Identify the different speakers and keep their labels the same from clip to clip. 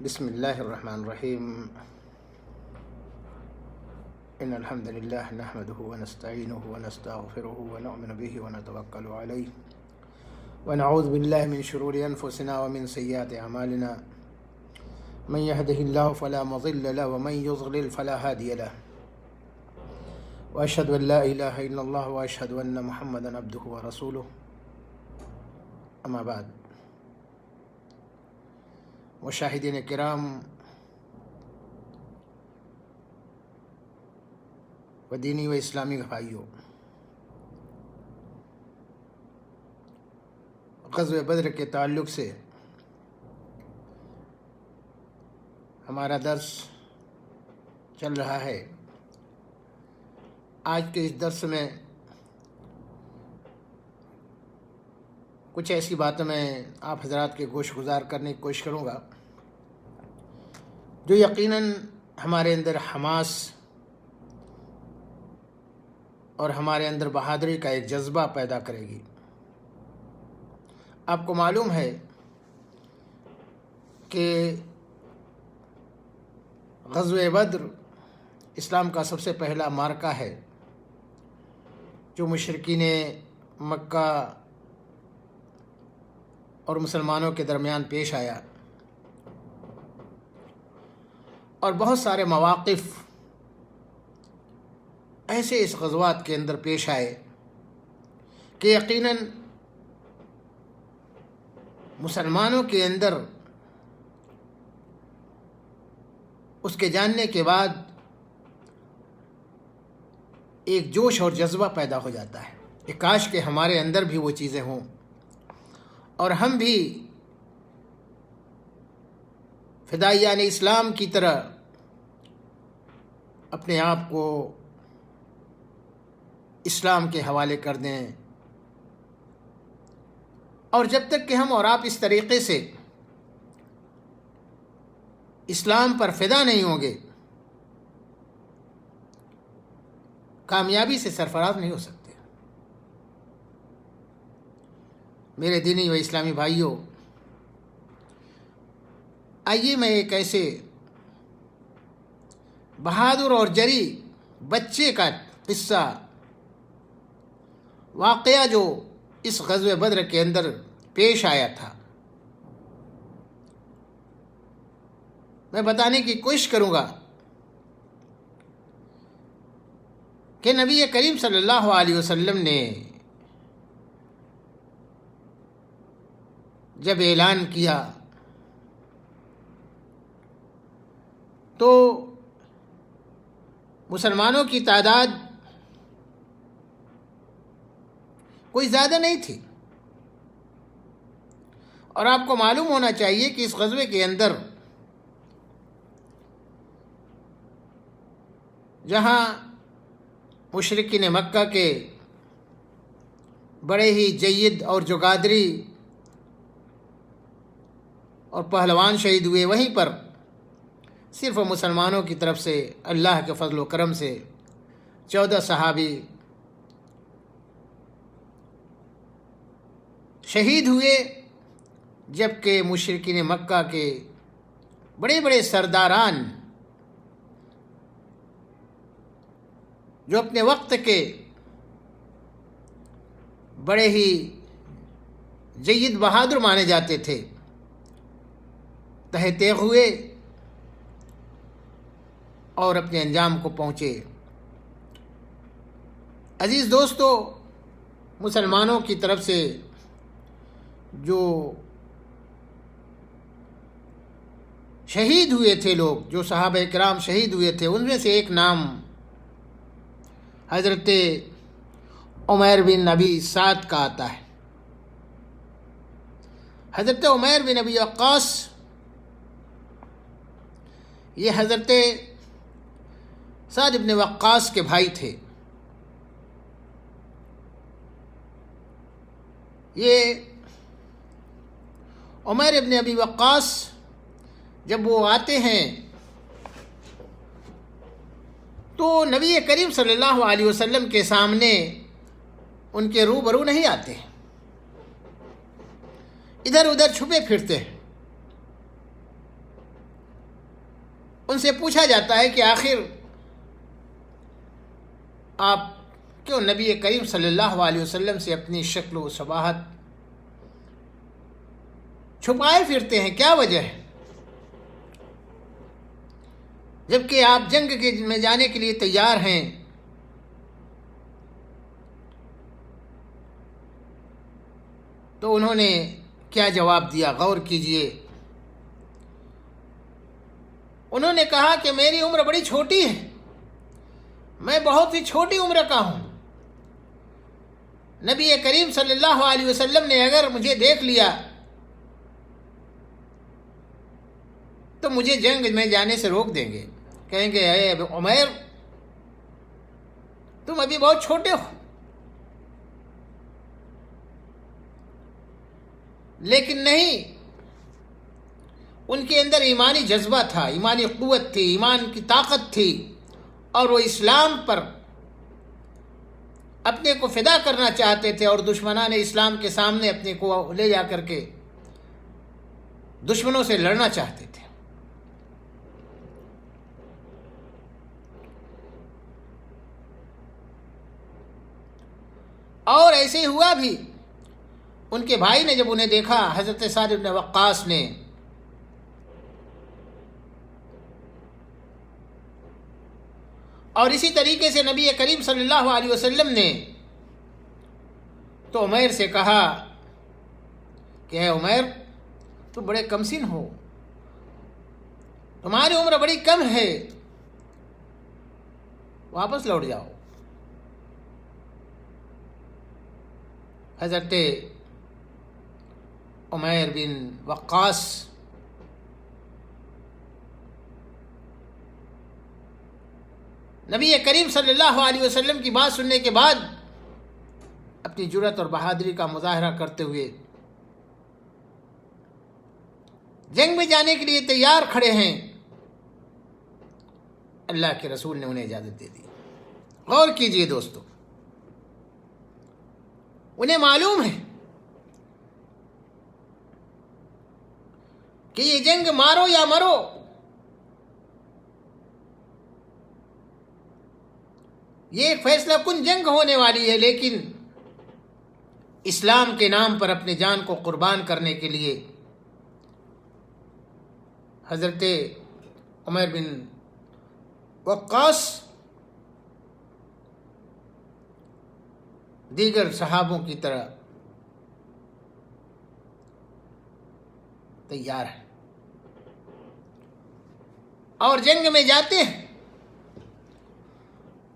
Speaker 1: بسم الله الرحمن الرحيم. إن الحمد لله نحمده ونستعينه ونستغفره ونؤمن به ونتوكل عليه ونعوذ بالله من شرور أنفسنا ومن سيئات أعمالنا. من يهده الله فلا مضل له ومن يضلل فلا هادي له. وأشهد أن لا إله إلا الله وأشهد أن محمدا عبده ورسوله. أما بعد، مشاہدین کرام و دینی و اسلامی بھائیوں، غزوہ بدر کے تعلق سے ہمارا درس چل رہا ہے. آج کے اس درس میں کچھ ایسی باتیں میں آپ حضرات کے گوش گزار کرنے کی کوشش کروں گا جو یقیناً ہمارے اندر حماس اور ہمارے اندر بہادری کا ایک جذبہ پیدا کرے گی. آپ کو معلوم ہے کہ غزوہ بدر اسلام کا سب سے پہلا معرکہ ہے جو مشرکین مکہ اور مسلمانوں کے درمیان پیش آیا، اور بہت سارے مواقف ایسے اس غزوات کے اندر پیش آئے کہ یقیناً مسلمانوں کے اندر اس کے جاننے کے بعد ایک جوش اور جذبہ پیدا ہو جاتا ہے کہ کاش کہ ہمارے اندر بھی وہ چیزیں ہوں اور ہم بھی فدائیان اسلام کی طرح اپنے آپ کو اسلام کے حوالے کر دیں. اور جب تک کہ ہم اور آپ اس طریقے سے اسلام پر فدا نہیں ہوں گے، کامیابی سے سرفراز نہیں ہو سکتے. میرے دینی و اسلامی بھائیوں، آئیے میں ایک ایسے بہادر اور جری بچے کا قصہ واقعہ جو اس غزوہ بدر کے اندر پیش آیا تھا میں بتانے کی کوشش کروں گا کہ نبی کریم صلی اللہ علیہ وسلم نے جب اعلان کیا تو مسلمانوں کی تعداد کوئی زیادہ نہیں تھی، اور آپ کو معلوم ہونا چاہیے کہ اس غزوے کے اندر جہاں مشرکین مکہ کے بڑے ہی جید اور جگادری اور پہلوان شہید ہوئے، وہیں پر صرف مسلمانوں کی طرف سے اللہ کے فضل و کرم سے 14 صحابی شہید ہوئے، جبکہ مشرکین مکہ کے بڑے بڑے سرداران جو اپنے وقت کے بڑے ہی جید بہادر مانے جاتے تھے تہہ تیغ ہوئے اور اپنے انجام کو پہنچے. عزیز دوستو، مسلمانوں کی طرف سے جو شہید ہوئے تھے لوگ، جو صحابہ کرام شہید ہوئے تھے، ان میں سے ایک نام حضرت عمیر بن ابی سعد کا آتا ہے. حضرت عمیر بن ابی وقاص یہ حضرت سعد بن وقاص کے بھائی تھے. یہ عمیر بن ابی وقاص جب وہ آتے ہیں تو نبی کریم صلی اللہ علیہ وسلم کے سامنے ان کے روبرو نہیں آتے، ادھر ادھر چھپے پھرتے ہیں. ان سے پوچھا جاتا ہے کہ آخر آپ کیوں نبی کریم صلی اللہ علیہ وسلم سے اپنی شکل و شباہت چھپائے پھرتے ہیں، کیا وجہ ہے؟ جبکہ آپ جنگ میں جانے کے لیے تیار ہیں۔ تو انہوں نے کیا جواب دیا، غور کیجئے۔ انہوں نے کہا کہ میری عمر بڑی چھوٹی ہے، میں بہت ہی چھوٹی عمر کا ہوں۔ نبی کریم صلی اللہ علیہ وسلم نے اگر مجھے دیکھ لیا تو مجھے جنگ میں جانے سے روک دیں گے، کہیں گے اے عمیر تم ابھی بہت چھوٹے ہو۔ لیکن نہیں، ان کے اندر ایمانی جذبہ تھا، ایمانی قوت تھی، ایمان کی طاقت تھی، اور وہ اسلام پر اپنے کو فدا کرنا چاہتے تھے، اور دشمنان اسلام کے سامنے اپنے کو لے جا کر کے دشمنوں سے لڑنا چاہتے تھے۔ اور ایسے ہی ہوا بھی، ان کے بھائی نے جب انہیں دیکھا، حضرت سعد بن وقاص نے، اور اسی طریقے سے نبی کریم صلی اللہ علیہ وسلم نے تو عمیر سے کہا کہ اے عمیر تم بڑے کم سن ہو، تمہاری عمر بڑی کم ہے، واپس لوٹ جاؤ۔ حضرت عمیر بن وقاص نبی کریم صلی اللہ علیہ وسلم کی بات سننے کے بعد اپنی جرأت اور بہادری کا مظاہرہ کرتے ہوئے جنگ میں جانے کے لیے تیار کھڑے ہیں۔ اللہ کے رسول نے انہیں اجازت دے دی۔ غور کیجئے دوستو، انہیں معلوم ہے کہ یہ جنگ مارو یا مرو، یہ ایک فیصلہ کن جنگ ہونے والی ہے، لیکن اسلام کے نام پر اپنے جان کو قربان کرنے کے لیے حضرت عمر بن وقاص دیگر صحابوں کی طرح تیار ہیں اور جنگ میں جاتے ہیں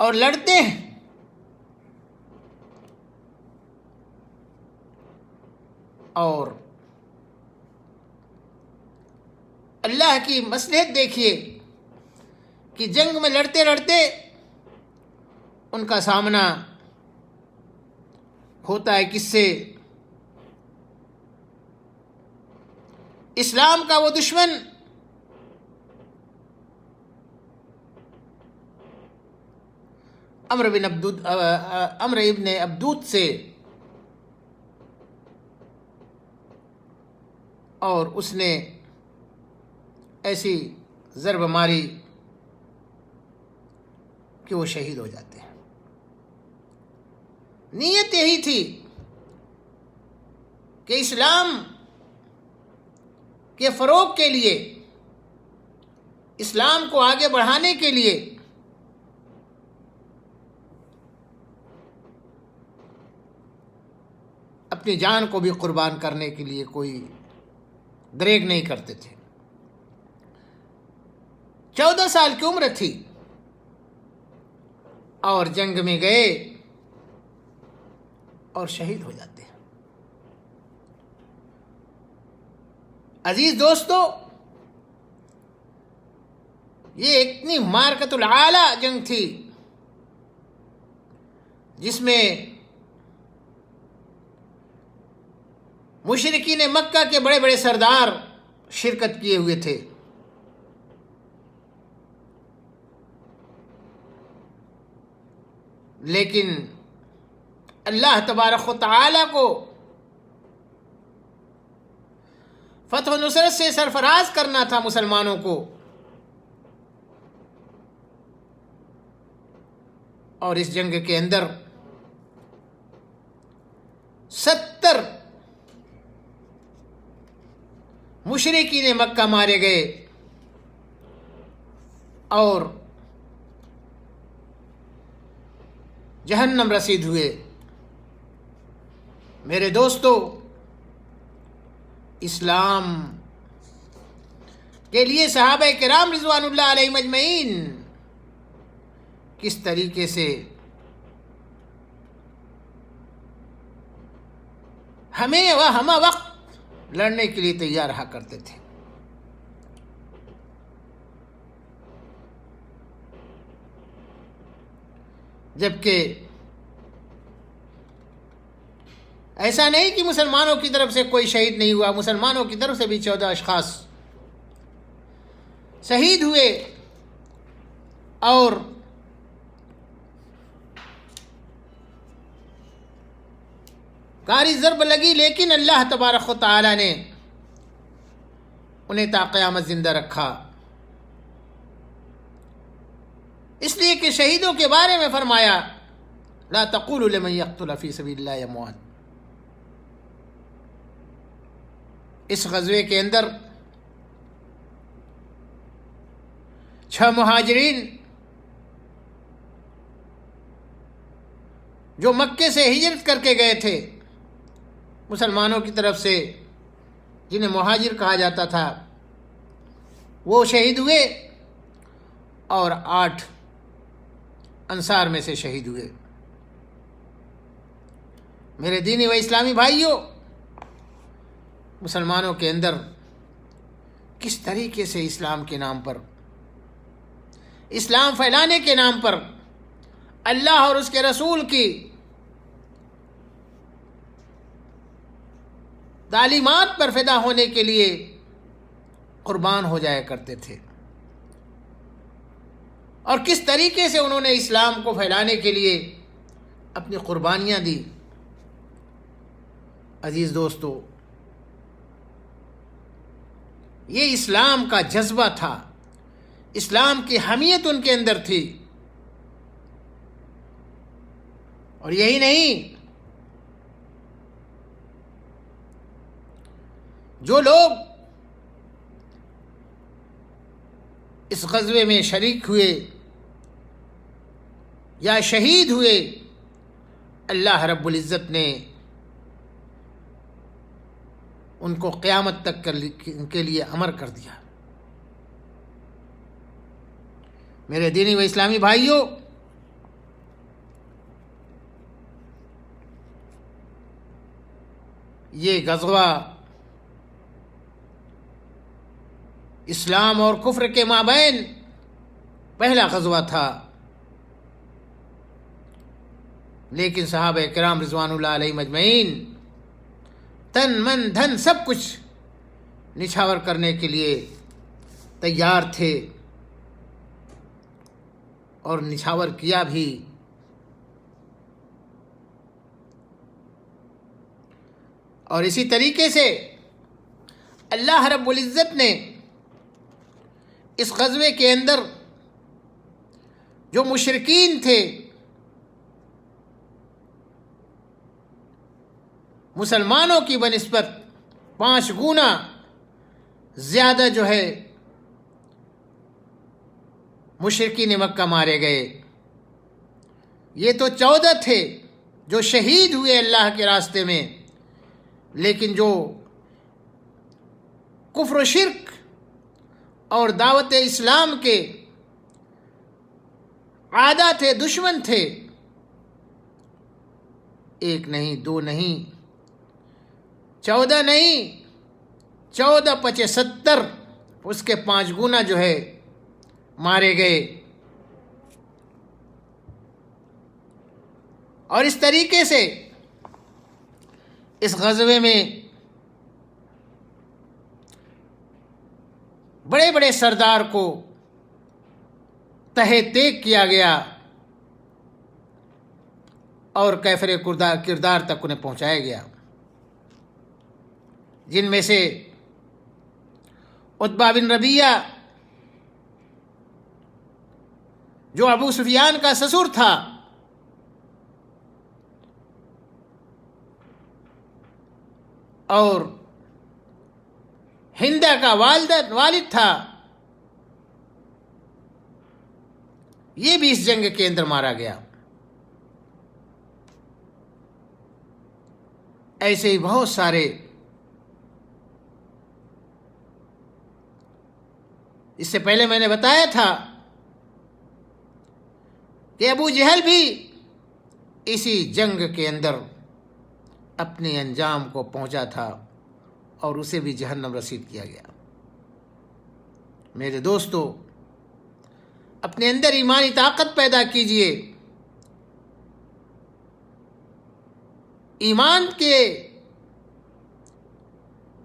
Speaker 1: اور لڑتے ہیں۔ اور اللہ کی مصلحت دیکھیے کہ جنگ میں لڑتے لڑتے ان کا سامنا ہوتا ہے کس سے؟ اسلام کا وہ دشمن عمرو ابن عبدود سے، اور اس نے ایسی ضرب ماری کہ وہ شہید ہو جاتے ہیں۔ نیت یہی تھی کہ اسلام کے فروغ کے لیے، اسلام کو آگے بڑھانے کے لیے اپنی جان کو بھی قربان کرنے کے لیے کوئی دریغ نہیں کرتے تھے۔ 14 سال کی عمر تھی اور جنگ میں گئے اور شہید ہو جاتے ہیں۔ عزیز دوستو، یہ اتنی معرکۃ العالی جنگ تھی جس میں مشرکین مکہ کے بڑے بڑے سردار شرکت کیے ہوئے تھے۔ لیکن اللہ تبارک و تعالی کو فتح و نصرت سے سرفراز کرنا تھا مسلمانوں کو، اور اس جنگ کے اندر 70 مشرکین مکہ مارے گئے اور جہنم رسید ہوئے۔ میرے دوستو، اسلام کے لیے صحابہ کرام رضوان اللہ علیہم اجمعین کس طریقے سے ہمیں ہمہ وقت لڑنے کے لیے تیار رہا کرتے تھے۔ جبکہ ایسا نہیں کہ مسلمانوں کی طرف سے کوئی شہید نہیں ہوا، مسلمانوں کی طرف سے بھی 14 اشخاص شہید ہوئے اور کاری ضرب لگی، لیکن اللہ تبارک و تعالی نے انہیں تا قیامت زندہ رکھا، اس لیے کہ شہیدوں کے بارے میں فرمایا لا تقولوا لمن يقتل فی سبیل اللہ اموات۔ اس غزوے کے اندر 6 مہاجرین جو مکے سے ہجرت کر کے گئے تھے مسلمانوں کی طرف سے، جنہیں مہاجر کہا جاتا تھا، وہ شہید ہوئے اور 8 انصار میں سے شہید ہوئے۔ میرے دینی و اسلامی بھائیوں، مسلمانوں کے اندر کس طریقے سے اسلام کے نام پر، اسلام پھیلانے کے نام پر، اللہ اور اس کے رسول کی تعلیمات پر فدا ہونے کے لیے قربان ہو جایا کرتے تھے، اور کس طریقے سے انہوں نے اسلام کو پھیلانے کے لیے اپنی قربانیاں دی۔ عزیز دوستو، یہ اسلام کا جذبہ تھا، اسلام کی حمیت ان کے اندر تھی۔ اور یہی نہیں، جو لوگ اس غزوے میں شریک ہوئے یا شہید ہوئے، اللہ رب العزت نے ان کو قیامت تک کے لیے امر کر دیا۔ میرے دینی و اسلامی بھائیوں، یہ غزوہ اسلام اور کفر کے مابین پہلا غزوہ تھا، لیکن صحابہ کرام رضوان اللہ علیہم اجمعین تن من دھن سب کچھ نچھاور کرنے کے لیے تیار تھے، اور نچھاور کیا بھی۔ اور اسی طریقے سے اللہ رب العزت نے اس غزوے کے اندر جو مشرکین تھے، مسلمانوں کی بنسبت 5 گنا زیادہ جو ہے مشرکین مکہ مارے گئے۔ یہ تو 14 تھے جو شہید ہوئے اللہ کے راستے میں، لیکن جو کفر و شرک اور دعوت اسلام کے عادی تھے، دشمن تھے، 1 نہیں 2 نہیں 14 نہیں، 14 × 70 اس کے 5 گنا جو ہے مارے گئے۔ اور اس طریقے سے اس غزوے میں بڑے بڑے سردار کو تہہ تیگ کیا گیا اور کیفر کردار تک انہیں پہنچایا گیا، جن میں سے عتبہ بن ربیعہ جو ابو سفیان کا سسر تھا، اور ہندا کا والد تھا، یہ بھی اس جنگ کے اندر مارا گیا۔ ایسے ہی بہت سارے، اس سے پہلے میں نے بتایا تھا کہ ابو جہل بھی اسی جنگ کے اندر اپنے انجام کو پہنچا تھا اور اسے بھی جہنم رسید کیا گیا۔ میرے دوستو، اپنے اندر ایمانی طاقت پیدا کیجئے، ایمان کے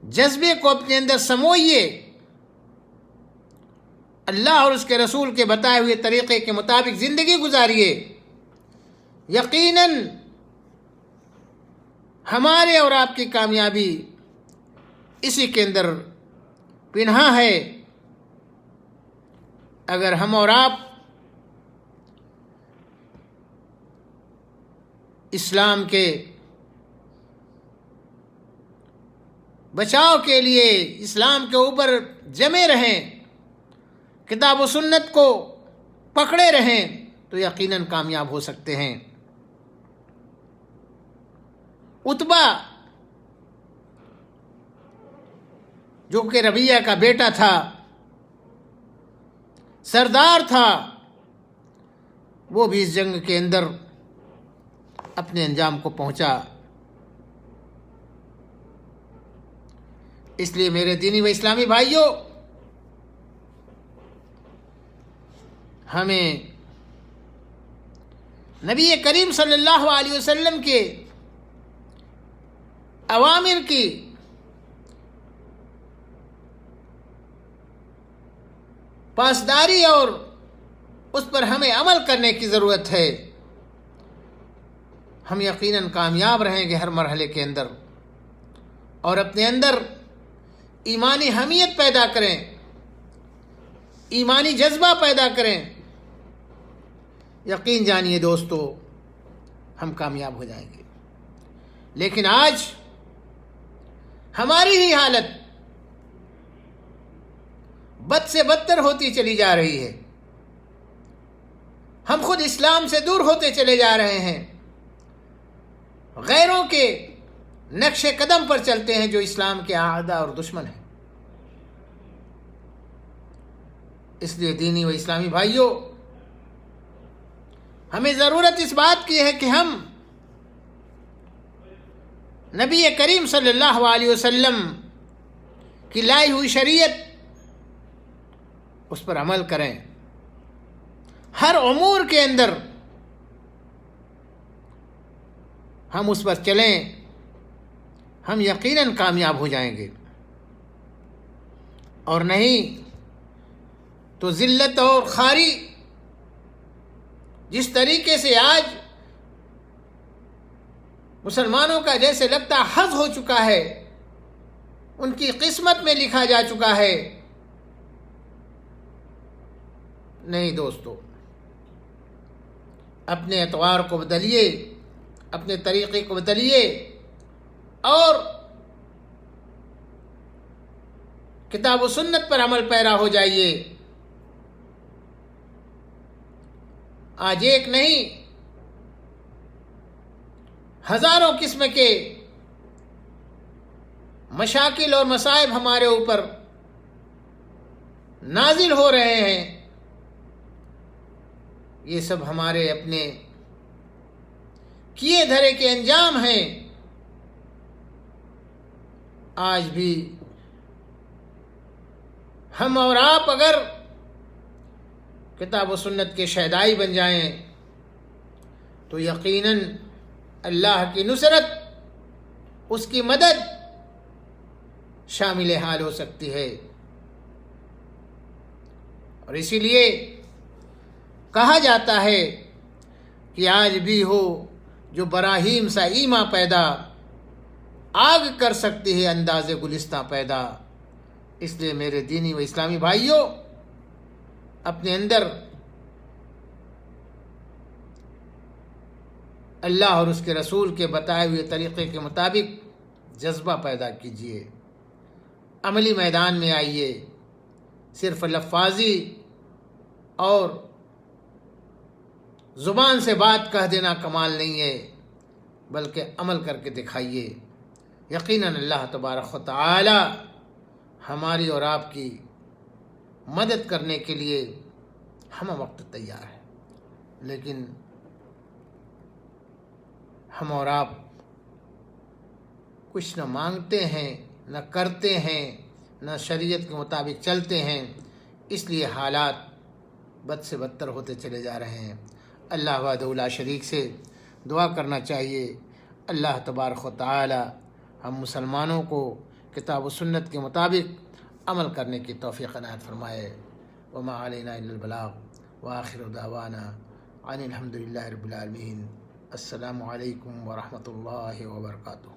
Speaker 1: جذبے کو اپنے اندر سموئیے، اللہ اور اس کے رسول کے بتائے ہوئے طریقے کے مطابق زندگی گزاریے۔ یقیناً ہمارے اور آپ کی کامیابی اسی کے اندر پنہا ہے۔ اگر ہم اور آپ اسلام کے بچاؤ کے لیے اسلام کے اوپر جمے رہیں، کتاب و سنت کو پکڑے رہیں، تو یقیناً کامیاب ہو سکتے ہیں۔ عتبہ جو کہ ربیعہ کا بیٹا تھا، سردار تھا، وہ بھی اس جنگ کے اندر اپنے انجام کو پہنچا۔ اس لیے میرے دینی و اسلامی بھائیوں، ہمیں نبی کریم صلی اللہ علیہ وسلم کے اوامر کی پاسداری اور اس پر ہمیں عمل کرنے کی ضرورت ہے۔ ہم یقیناً کامیاب رہیں گے ہر مرحلے کے اندر، اور اپنے اندر ایمانی حمیت پیدا کریں، ایمانی جذبہ پیدا کریں۔ یقین جانیے دوستو، ہم کامیاب ہو جائیں گے۔ لیکن آج ہماری ہی حالت بد سے بدتر ہوتی چلی جا رہی ہے۔ ہم خود اسلام سے دور ہوتے چلے جا رہے ہیں، غیروں کے نقش قدم پر چلتے ہیں جو اسلام کے اعداء اور دشمن ہیں۔ اس لیے دینی و اسلامی بھائیوں، ہمیں ضرورت اس بات کی ہے کہ ہم نبی کریم صلی اللہ علیہ وسلم کی لائی ہوئی شریعت اس پر عمل کریں، ہر امور کے اندر ہم اس پر چلیں، ہم یقیناً کامیاب ہو جائیں گے۔ اور نہیں تو ذلت اور خواری جس طریقے سے آج مسلمانوں کا جیسے لگتا حظ ہو چکا ہے، ان کی قسمت میں لکھا جا چکا ہے، نہیں دوستو، اپنے اطوار کو بدلیے، اپنے طریقے کو بدلیے، اور کتاب و سنت پر عمل پیرا ہو جائیے۔ آج ایک نہیں، ہزاروں قسم کے مشاکل اور مصائب ہمارے اوپر نازل ہو رہے ہیں۔ یہ سب ہمارے اپنے کیے دھرے کے انجام ہیں۔ آج بھی ہم اور آپ اگر کتاب و سنت کے شہدائی بن جائیں تو یقیناً اللہ کی نصرت، اس کی مدد شامل حال ہو سکتی ہے۔ اور اسی لیے کہا جاتا ہے کہ آج بھی ہو جو براہیم سا ایما پیدا، آگ کر سکتی ہے انداز گلستہ پیدا۔ اس لیے میرے دینی و اسلامی بھائیوں، اپنے اندر اللہ اور اس کے رسول کے بتائے ہوئے طریقے کے مطابق جذبہ پیدا کیجیے، عملی میدان میں آئیے۔ صرف لفاظی اور زبان سے بات کہہ دینا کمال نہیں ہے، بلکہ عمل کر کے دکھائیے۔ یقیناً اللہ تبارک و تعالی ہماری اور آپ کی مدد کرنے کے لیے ہم وقت تیار ہے، لیکن ہم اور آپ کچھ نہ مانگتے ہیں، نہ کرتے ہیں، نہ شریعت کے مطابق چلتے ہیں، اس لیے حالات بد سے بدتر ہوتے چلے جا رہے ہیں۔ اللہ وحدہ لا شریک سے دعا کرنا چاہیے، اللہ تبارک و تعالی ہم مسلمانوں کو کتاب و سنت کے مطابق عمل کرنے کی توفیق عنایت فرمائے۔ وما علینا الا البلاغ وآخر دعوانا ان الحمد للہ رب العالمین۔ السلام علیکم ورحمۃ اللہ وبرکاتہ۔